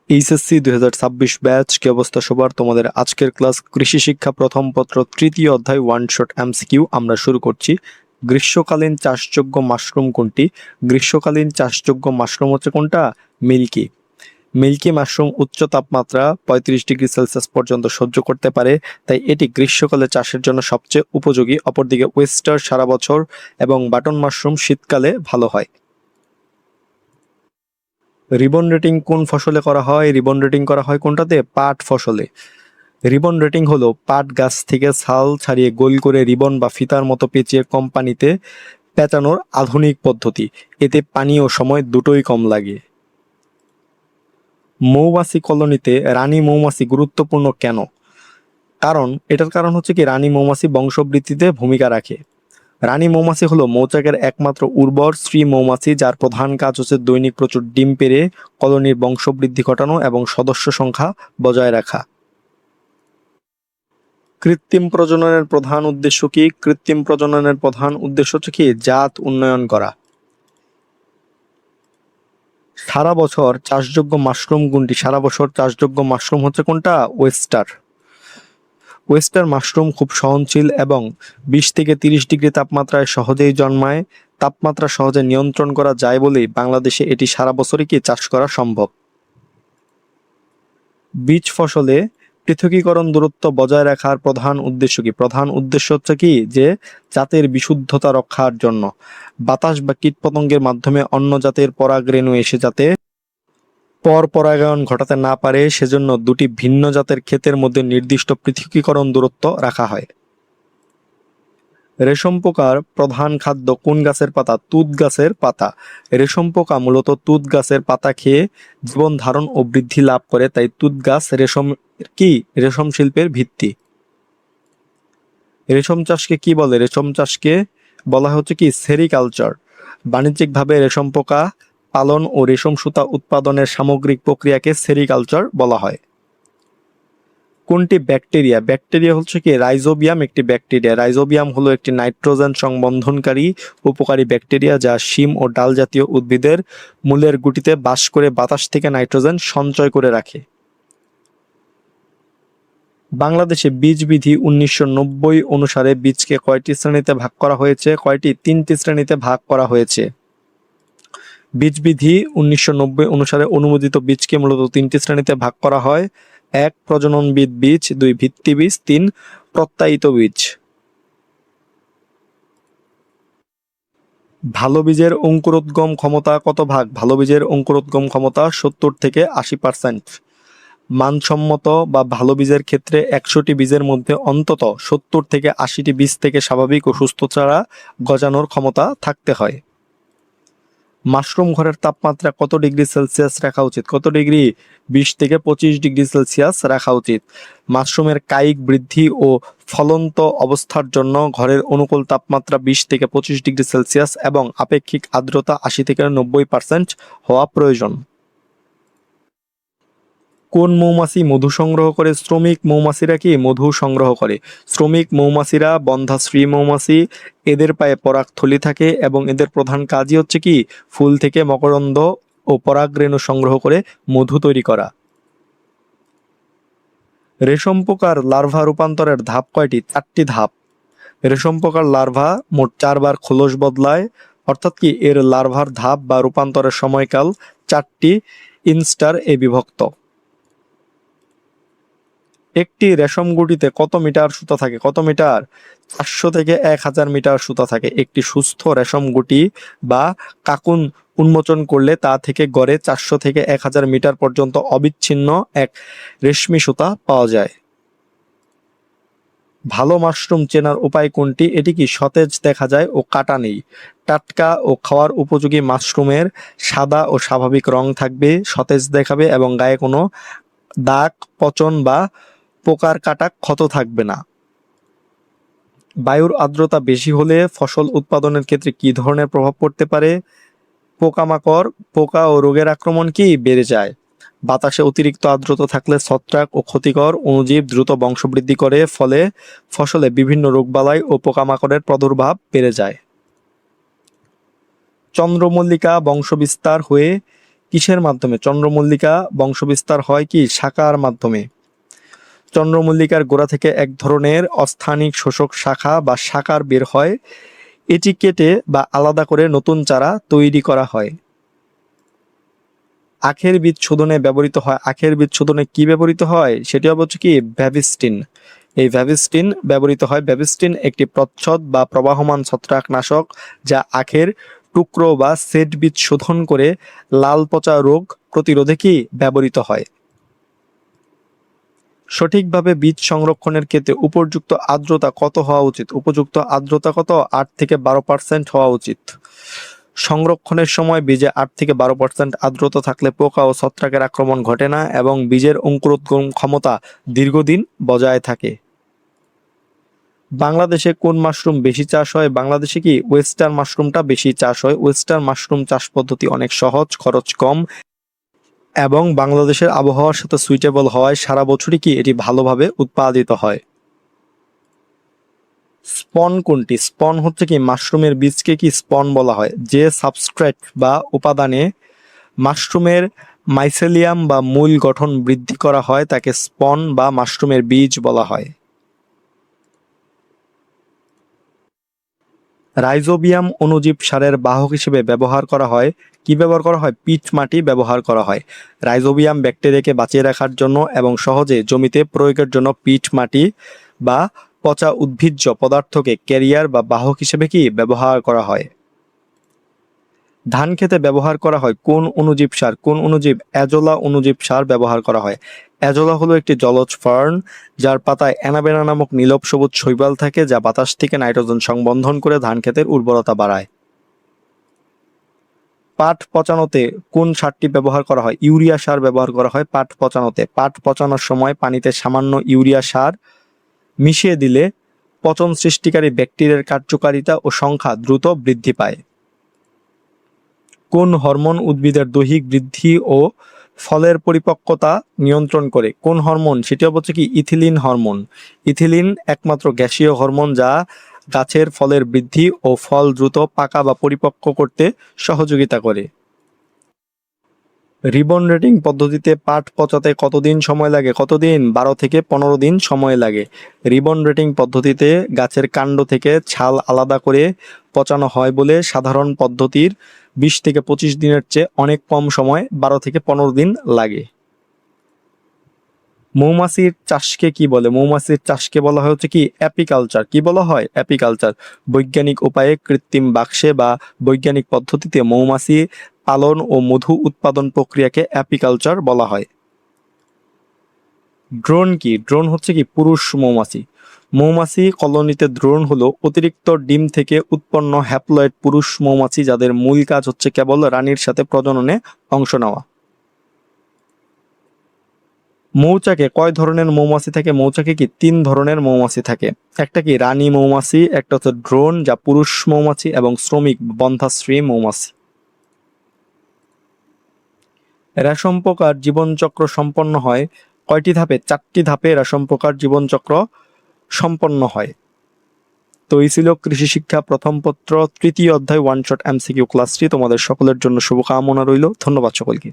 HSC 2026 batch, কি অবস্থা সবার? তোমাদের আজকের ক্লাস কৃষি শিক্ষা প্রথম পত্র তৃতীয় অধ্যায় ওয়ান শট এমসিকিউ আমরা শুরু করছি। গ্রীষ্মকালীন চাষযোগ্য মাশরুম কোনটি? গ্রীষ্মকালীন চাষযোগ্য মাশরুম হচ্ছে কোনটা? মিল্কি। মিল্কি মাশরুম উচ্চ তাপমাত্রা 35°C পর্যন্ত সহ্য করতে পারে, তাই এটি গ্রীষ্মকালে চাষের জন্য সবচেয়ে উপযোগী। অপরদিকে ওয়েস্টার সারা বছর এবং বাটন মাশরুম শীতকালে ভালো হয়। রিবন রেটিং কোন ফসলে করা হয়? রিবন রেটিং করা হয় কোনটাতে? পাট ফসলে। রিবন রেটিং হলো পাট গাছ থেকে ছাল ছাড়িয়ে গোল করে রিবন বা ফিতার মতো পেঁচিয়ে কোম্পানিতে পেঁচানোর আধুনিক পদ্ধতি। এতে পানি ও সময় দুটোই কম লাগে। মৌমাছি কলোনিতে রানী মৌমাছি গুরুত্বপূর্ণ কেন? এটার কারণ হচ্ছে কি, রানী মৌমাছি বংশবৃদ্ধিতে ভূমিকা রাখে। রানী মৌমাছি হলো মৌচাকের একমাত্র উর্বর স্ত্রী মৌমাছি, যার প্রধান কাজ হচ্ছে দৈনিক প্রচুর ডিম পেড়ে কলোনির বংশবৃদ্ধি ঘটানো এবং সদস্য সংখ্যা বজায় রাখা। কৃত্রিম প্রজননের প্রধান উদ্দেশ্য কি? কৃত্রিম প্রজননের প্রধান উদ্দেশ্য হচ্ছে কি, জাত উন্নয়ন করা। সারা বছর চাষযোগ্য মাশরুম কোনটি? সারা বছর চাষযোগ্য মাশরুম হচ্ছে কোনটা? ওয়েস্টার। ওয়েস্টার মাশরুম খুব সহনশীল এবং 20 থেকে 30° তাপমাত্রায় সহজেই জন্মায়। তাপমাত্রা সহজে নিয়ন্ত্রণ করা যায় বলেই বাংলাদেশে এটি সারা বছরই কি চাষ করা সম্ভব। বীজ ফসলে পৃথকীকরণ দূরত্ব বজায় রাখার প্রধান উদ্দেশ্য কি? প্রধান উদ্দেশ্য হচ্ছে কি, যে জাতের বিশুদ্ধতা রক্ষার জন্য। বাতাস বা কীটপতঙ্গের মাধ্যমে অন্য জাতের পরাগরেণু এসে যাতে পরপরাগায়ন ঘটাতে না পারে, সেজন্য দুটি ভিন্ন জাতের ক্ষেতের মধ্যে নির্দিষ্ট পৃথকীকরণ দূরত্ব রাখা হয়। রেশম পোকার প্রধান খাদ্য কোন গাছের পাতা? তুঁত গাছের পাতা। রেশম পোকা মূলত তুঁত গাছের পাতা খেয়ে জীবন ধারণ ও বৃদ্ধি লাভ করে, তাই তুঁত গাছ রেশম শিল্পের ভিত্তি। রেশম চাষকে কি বলে? রেশম চাষকে বলা হচ্ছে কি, সেরিকালচার। বাণিজ্যিকভাবে রেশম পোকা পালন ও রেশম সুতা উৎপাদনের সামগ্রিক প্রক্রিয়াকে সেরিকালচার বলা হয়। কোনটি ব্যাকটেরিয়া? ব্যাকটেরিয়া হচ্ছে কি, রাইজোবিয়াম একটি ব্যাকটেরিয়া। রাইজোবিয়াম হলো একটি নাইট্রোজেন সংবন্ধনকারী উপকারী ব্যাকটেরিয়া, যা শিম ও ডাল জাতীয় উদ্ভিদের মূলের গুটিতে বাস করে বাতাস থেকে নাইট্রোজেন সঞ্চয় করে রাখে। বাংলাদেশে বীজ বিধি 1990 অনুসারে বীজকে কয়টি শ্রেণীতে ভাগ করা হয়েছে? কয়টি? 3টি শ্রেণীতে ভাগ করা হয়েছে। বীজ বিধি 1990 অনুসারে অনুমোদিত বীজকে মূলত 3টি শ্রেণীতে ভাগ করা হয়। 1 প্রজননবিদ বীজ, 2 ভিত্তি বীজ, 3 প্রত্যায়িত বীজ। ভালো বীজের অঙ্কুরোদ্গম ক্ষমতা কত ভাগ? ভালো বীজের অঙ্কুরোদ্গম ক্ষমতা 70 থেকে 80%। মানসম্মত বা ভালো বীজের ক্ষেত্রে 100টি বীজের মধ্যে অন্তত 70 থেকে 80টি বীজ থেকে স্বাভাবিক ও সুস্থ চারা গজানোর ক্ষমতা থাকতে হয়। মাশরুম ঘরের তাপমাত্রা কত ডিগ্রি সেলসিয়াস রাখা উচিত? কত ডিগ্রি? 20 থেকে 25°C রাখা উচিত। মাশরুমের কায়িক বৃদ্ধি ও ফলন্ত অবস্থার জন্য ঘরের অনুকূল তাপমাত্রা 20 থেকে 25°C এবং আপেক্ষিক আর্দ্রতা 80 থেকে 90% হওয়া প্রয়োজন। কোন মৌমাছি মধু সংগ্রহ করে? শ্রমিক মৌমাছিরা কি মধু সংগ্রহ করে? শ্রমিক মৌমাছিরা বন্ধা স্ত্রী মৌমাছি। এদের পায়ে পরাগথলি থাকে এবং এদের প্রধান কাজই হচ্ছে কি, ফুল থেকে মকরন্দ ও পরাগরেণু সংগ্রহ করে মধু তৈরি করা। রেশম পোকার লার্ভা রূপান্তরের ধাপ কয়টি? 4টি ধাপ। রেশম পোকার লার্ভা মোট 4 বার খোলস বদলায়, অর্থাৎ কি এর লার্ভার ধাপ বা রূপান্তরের সময়কাল 4টি ইনস্টার এ বিভক্ত। একটি রেশম গুটিতে কত মিটার সুতা থাকে? কত মিটার? 400 থেকে 1000 মিটার সুতা থাকে। একটি সুস্থ রেশম গুটি বা কাকুন উন্মোচন করলে তা থেকে গড়ে 400 থেকে 1000 মিটার পর্যন্ত অবিচ্ছিন্ন এক রেশমি সুতা পাওয়া যায়। ভালো মাশরুম চেনার উপায় কোনটি? এটি কি সতেজ দেখা যায় ও কাটা নেই। টাটকা ও খাওয়ার উপযোগী মাশরুমের সাদা ও স্বাভাবিক রং থাকবে, সতেজ দেখাবে এবং গায়ে কোনো দাগ, পচন বা পোকার কাটা ক্ষত থাকবে না। বায়ুর আর্দ্রতা বেশি হলে ফসল উৎপাদনের ক্ষেত্রে কি ধরনের প্রভাব পড়তে পারে? পোকামাকড়, পোকা ও রোগের আক্রমণ কি বেড়ে যায়। বাতাসে অতিরিক্ত আর্দ্রতা থাকলে ছত্রাক ও ক্ষতিকর অণুজীব দ্রুত বংশবৃদ্ধি করে, ফলে ফসলে বিভিন্ন রোগবালাই ও পোকামাকড়ের প্রাদুর্ভাব বেড়ে যায়। চন্দ্রমল্লিকা বংশবিস্তার হয়ে কিসের মাধ্যমে চন্দ্রমল্লিকা বংশবিস্তার হয়? কি শাখার মাধ্যমে। চন্দ্রমল্লিকার গোড়া থেকে এক ধরনের অস্থানিক শোষক শাখা বা শাখার বের হয়, এটি কেটে বা আলাদা করে নতুন চারা তৈরি করা হয়। আখের বীজ শোধনে ব্যবহৃত হয়। আখের বীজ শোধনে কি ব্যবহৃত হয়? সেটি হচ্ছে কি ভ্যাভিস্টিন। এই ভ্যাভিস্টিন ব্যবহৃত হয়। ভ্যাভিস্টিন একটি প্রচ্ছদ বা প্রবাহমান ছত্রাকনাশক যা আখের টুকরো বা সেট বীজ শোধন করে লাল পচা রোগ প্রতিরোধে কি ব্যবহৃত হয়। সঠিকভাবে বীজ সংরক্ষণের ক্ষেত্রে উপযুক্ত আর্দ্রতা কত হওয়া উচিত? উপযুক্ত আর্দ্রতা কত? 8 থেকে 12% হওয়া উচিত। সংরক্ষণের সময় বীজে 8 থেকে 12% আর্দ্রতা থাকলে পোকা ও ছত্রাকের আক্রমণ ঘটে না এবং বীজের অঙ্কুরোদ্গম ক্ষমতা দীর্ঘদিন বজায় থাকে। বাংলাদেশে কোন মাশরুম বেশি চাষ হয়? বাংলাদেশে কি ওয়েস্টার্ন মাশরুমটা বেশি চাষ হয়। ওয়েস্টার্ন মাশরুম চাষ পদ্ধতি অনেক সহজ, খরচ কম এবং বাংলাদেশের আবহাওয়ার সাথে সুইটেবল হওয়ায় সারা বছরই কি এটি ভালোভাবে উৎপাদিত হয়। স্পন কোনটি? স্পন হচ্ছে কি মাশরুমের বীজকে কি স্পন বলা হয়। যে সাবস্ট্রেট বা উপাদানে মাশরুমের মাইসেলিয়াম বা মূল গঠন বৃদ্ধি করা হয় তাকে স্পন বা মাশরুমের বীজ বলা হয়। রাইজোবিয়াম অণুজীব সারের বাহক হিসেবে ব্যবহার করা হয়। কি ব্যবহার করা হয়? পিট মাটি ব্যবহার করা হয়। রাইজোবিয়াম ব্যাকটেরিয়াকে বাঁচিয়ে রাখার জন্য এবং সহজে জমিতে প্রয়োগের জন্য পিট মাটি বা পচা উদ্ভিজ্জ পদার্থকে ক্যারিয়ার বা বাহক হিসেবে কি ব্যবহার করা হয়। ধান খেতে ব্যবহার করা হয় কোন অণুজীব সার? কোন অণুজীব? অ্যাজোলা অণুজীব সার ব্যবহার করা হয়। অ্যাজোলা হলো একটি জলজ ফার্ন যার পাতায় অ্যানাবেনা নামক নীলব সবুজ শৈবাল থাকে যা বাতাস থেকে নাইট্রোজেন সংবন্ধন করে ধান ক্ষেতের উর্বরতা বাড়ায়। পাট পচানোতে কোন সারটি ব্যবহার করা হয়? ইউরিয়া সার ব্যবহার করা হয় পাট পচানোতে। পাট পচানোর সময় পানিতে সামান্য ইউরিয়া সার মিশিয়ে দিলে পচন সৃষ্টিকারী ব্যাকটেরিয়ার কার্যকারিতা ও সংখ্যা দ্রুত বৃদ্ধি পায়। কোন হরমোন উদ্ভিদের দৈহিক বৃদ্ধি ও ফলের পরিপক্কতা নিয়ন্ত্রণ করে? কোন হরমোন? সেটি হচ্ছে কি ইথিলিন হরমোন। ইথিলিন একমাত্র গ্যাসীয় হরমোন যা গাছের ফলের বৃদ্ধি ও ফল দ্রুত পাকা বা পরিপক্ক করতে সহযোগিতা করে। রিবন রেটিং পদ্ধতিতে পাট পচাতে কতদিন সময় লাগে? কতদিন? 12 থেকে 15 দিন সময় লাগে। রিবন রেটিং পদ্ধতিতে গাছের কাণ্ড থেকে ছাল আলাদা করে পচানো হয় বলে সাধারণ পদ্ধতির 20 থেকে 25 দিনের চেয়ে অনেক কম সময় 12 থেকে 15 দিন লাগে। মৌমাছির চাষকে কি বলে? মৌমাছির চাষকে বলা হয় হচ্ছে কি অ্যাপিকালচার। কি বলা হয়? অ্যাপিকালচার। বৈজ্ঞানিক উপায়ে কৃত্রিম বাক্সে বা বৈজ্ঞানিক পদ্ধতিতে মৌমাছি পালন ও মধু উৎপাদন প্রক্রিয়াকে অ্যাপিকালচার বলা হয়। ড্রোন কি? ড্রোন হচ্ছে কি পুরুষ মৌমাছি। মৌমাছি কলোনিতে ড্রোন হলো অতিরিক্ত ডিম থেকে উৎপন্ন হ্যাপ্লয়েড পুরুষ মৌমাছি যাদের মূল কাজ হচ্ছে কেবল রানীর সাথে প্রজননে অংশ নেওয়া। মৌচাকে কয় ধরনের মৌমাছি থাকে? মৌচাকে কি 3 ধরনের মৌমাছি থাকে। একটা কি রানী মৌমাছি, একটা হচ্ছে ড্রোন যা পুরুষ মৌমাছি এবং শ্রমিক বন্ধাশ্রী মৌমাছি। রেশম পোকার জীবনচক্র সম্পন্ন হয় কয়টি ধাপে? 4টি ধাপে রেশম পোকার জীবনচক্র সম্পন্ন হয়। তো এই ছিল কৃষি শিক্ষা প্রথম পত্র 3য় অধ্যায় ওয়ান শট MCQ ক্লাসটি। তোমাদের সকলের জন্য শুভকামনা রইল। ধন্যবাদ সকলকে।